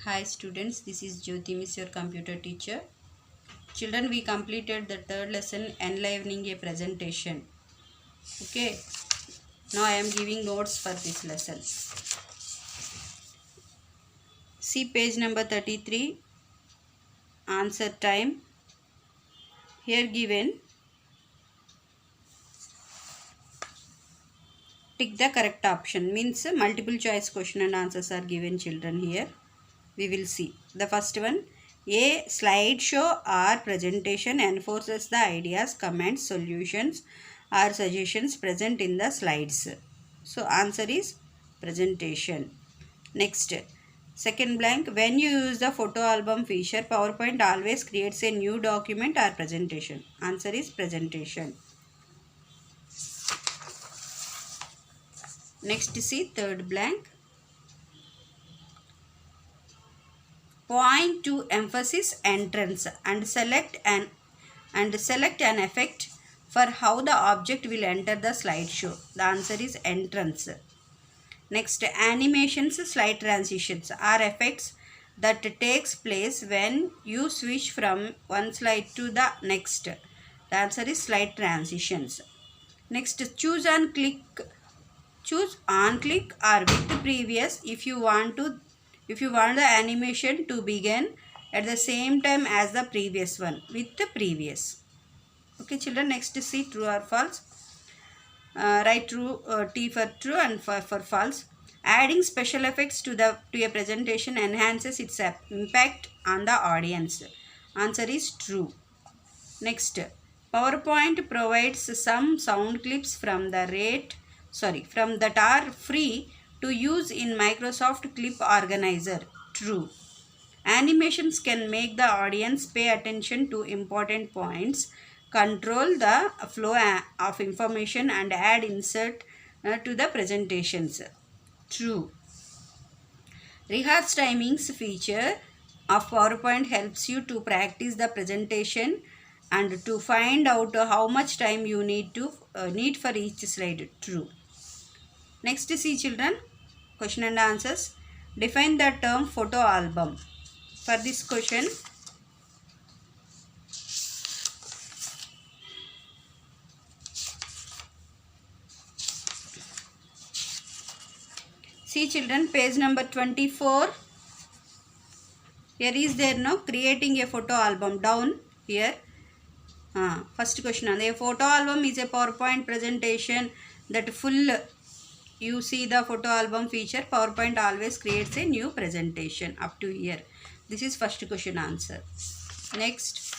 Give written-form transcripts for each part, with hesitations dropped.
Hi students, this is Jyoti Miss, your computer teacher. Children, we completed the third lesson, enlivening a presentation. Okay, now I am giving notes for this lesson. See page number 33, answer time. Here given, tick the correct option. Means multiple choice question and answers are given, children. Here we will see. The first one, a slideshow or presentation enforces the ideas, comments, solutions or suggestions present in the slides. So answer is presentation. Next, second blank, when you use the photo album feature, PowerPoint always creates a new document or presentation. Answer is presentation. Next, see third blank. Point to emphasis entrance and select an effect for how the object will enter the slideshow. The answer is entrance. Next, animations, slide transitions are effects that takes place when you switch from one slide to the next. The answer is slide transitions. Next, choose on click or with previous if you want the animation to begin at the same time as the previous one with the previous. Okay children, next see true or false. Write true, T for true and for false. Adding special effects to a presentation enhances its impact on the audience. Answer is true. Next, PowerPoint provides some sound clips from that are free to use in Microsoft Clip Organizer. True. Animations can make the audience pay attention to important points, control the flow of information and add insert to the presentations. True. Rehearse timings feature of PowerPoint helps you to practice the presentation and to find out how much time you need for each slide. True. Next, see children, question and answers. Define the term photo album. For this question, see children, page number 24. Here is there no creating a photo album down here. First question, a photo album is a PowerPoint presentation that full you see the photo album feature. PowerPoint always creates a new presentation up to here. This is first question answer. Next,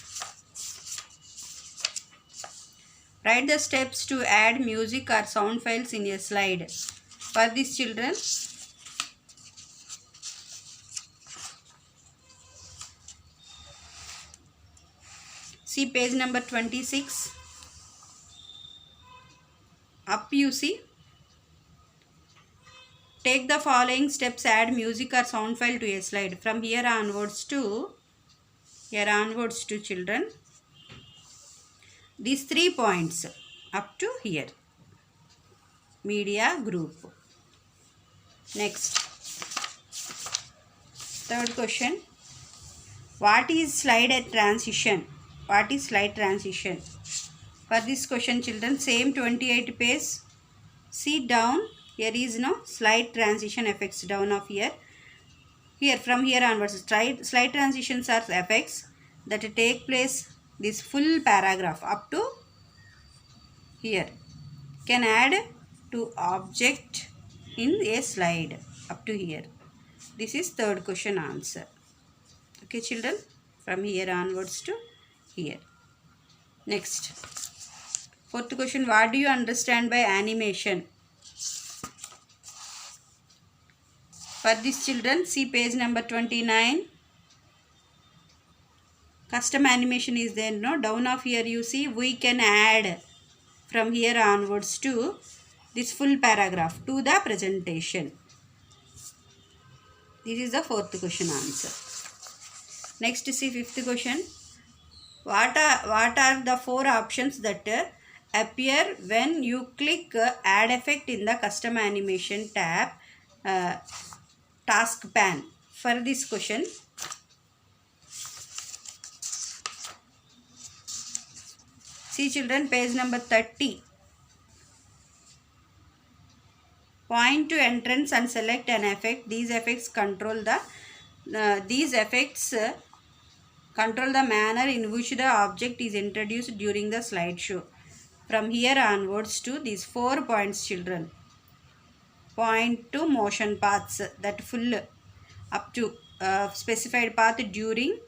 write the steps to add music or sound files in a slide. For these children, see page number 26. Up you see. Take the following steps, add music or sound file to a slide. From here onwards to children. These 3 points up to here. Media group. Next. Third question. What is slide transition? What is slide transition? For this question children, same 28 page. See down. Here is no slide transition effects down of here. Here from here onwards, slide transitions are effects that take place this full paragraph up to here. Can add to object in a slide up to here. This is third question answer. Okay children, from here onwards to here. Next, fourth question, what do you understand by animation? For these children, see page number 29. Custom animation is there, no? Down of here you see we can add from here onwards to this full paragraph to the presentation. This is the fourth question answer. Next, see fifth question. What are the 4 options that appear when you click add effect in the custom animation tab task pane? for this question, see children, page number 30. Point to entrance and select an effect. These effects control the control the manner in which the object is introduced during the slideshow. From here onwards to these 4 points, children. Point to motion paths, that full up to specified path during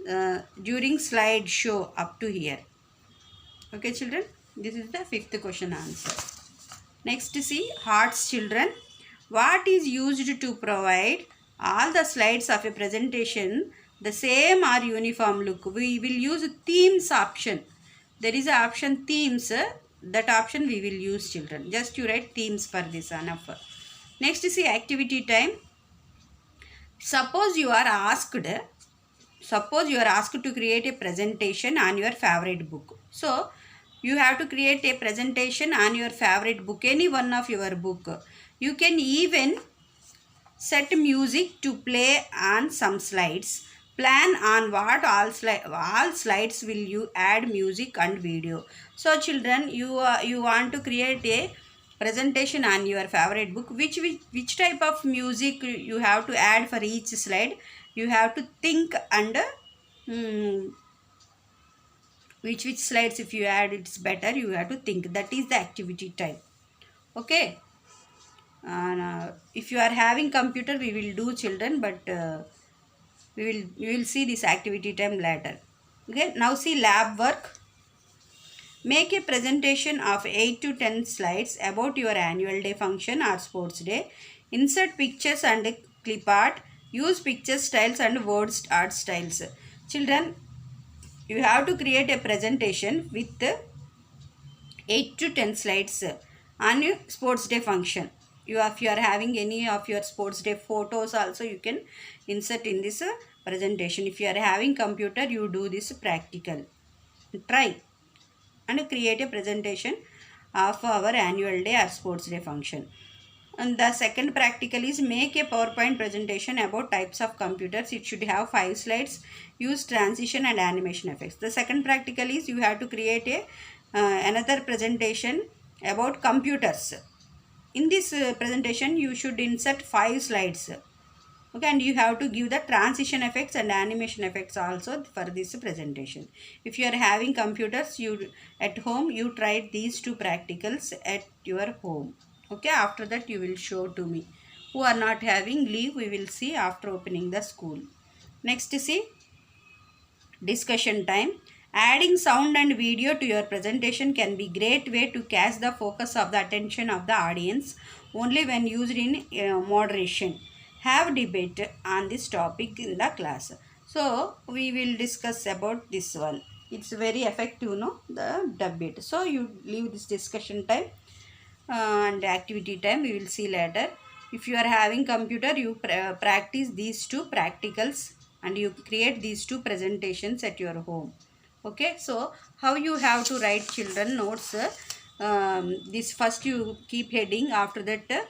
slideshow up to here. Okay children, this is the 5th question answer. Next, see hearts, children. What is used to provide all the slides of a presentation the same or uniform look? We will use themes option. There is a option themes. That option we will use, children. Just you write themes for this enough. Next, see activity time. Suppose you are asked to create a presentation on your favorite book. So you have to create a presentation on your favorite book, any one of your book. You can even set music to play on some slides. Plan on what all slides will you add music and video. So children, you want to create a presentation on your favorite book. Which type of music you have to add for each slide? You have to think, and which slides if you add it's better, you have to think. That is the activity time. Okay, if you are having computer we will do, children, but we will see this activity time later. Okay, now see lab work. Make a presentation of 8 to 10 slides about your annual day function or sports day. Insert pictures and clip art. Use picture styles and word art styles. Children, you have to create a presentation with 8 to 10 slides on your sports day function. If you are having any of your sports day photos also, you can insert in this presentation. If you are having computer, you do this practical. Try and create a presentation of our annual day or sports day function. And the second practical is make a PowerPoint presentation about types of computers. It should have 5 slides. Use transition and animation effects. The second practical is you have to create another presentation about computers. In this presentation, you should insert 5 slides. Okay, and you have to give the transition effects and animation effects also for this presentation. If you are having computers, you at home, you try these 2 practicals at your home. Okay, after that you will show to me. Who are not having, leave, we will see after opening the school. Next, see discussion time. Adding sound and video to your presentation can be great way to catch the focus of the attention of the audience, only when used in moderation. Have debate on this topic in the class. So we will discuss about this one. It's very effective, no, the debate. So you leave this discussion time and activity time we will see later. If you are having computer, you practice these 2 practicals and you create these 2 presentations at your home. Okay, so how you have to write, children, notes. This first you keep heading. After that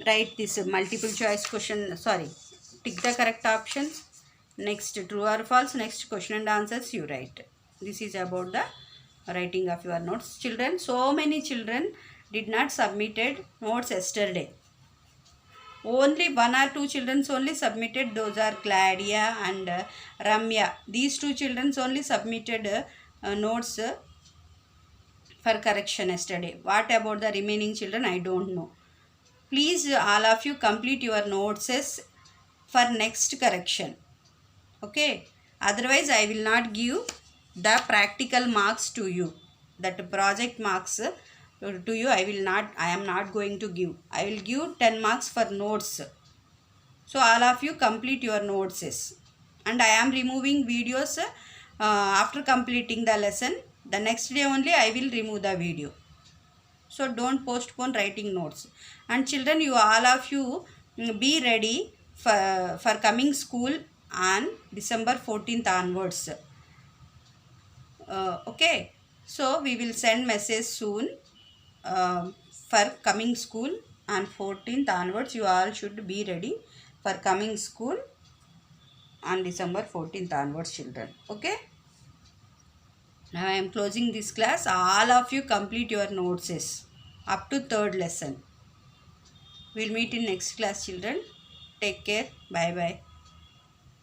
write this multiple choice question. Sorry, tick the correct options. Next, true or false. Next, question and answers you write. This is about the writing of your notes, children. So many children did not submitted notes yesterday. Only 1 or 2 children only submitted. Those are Gladia and Ramya. These 2 children only submitted notes for correction yesterday. What about the remaining children? I don't know. Please, all of you complete your notes for next correction. Okay, otherwise I will not give the practical marks to you. That project marks to you I am not going to give. I will give 10 marks for notes. So all of you complete your notes, and I am removing videos after completing the lesson. The next day only I will remove the video. So don't postpone writing notes. And children, you all of you be ready for coming school on December 14th onwards. Okay, so we will send message soon for coming school on 14th onwards. You all should be ready for coming school on December 14th onwards, children. Okay. Now I am closing this class. All of you complete your notes up to third lesson. We'll meet in next class, children. Take care. Bye bye.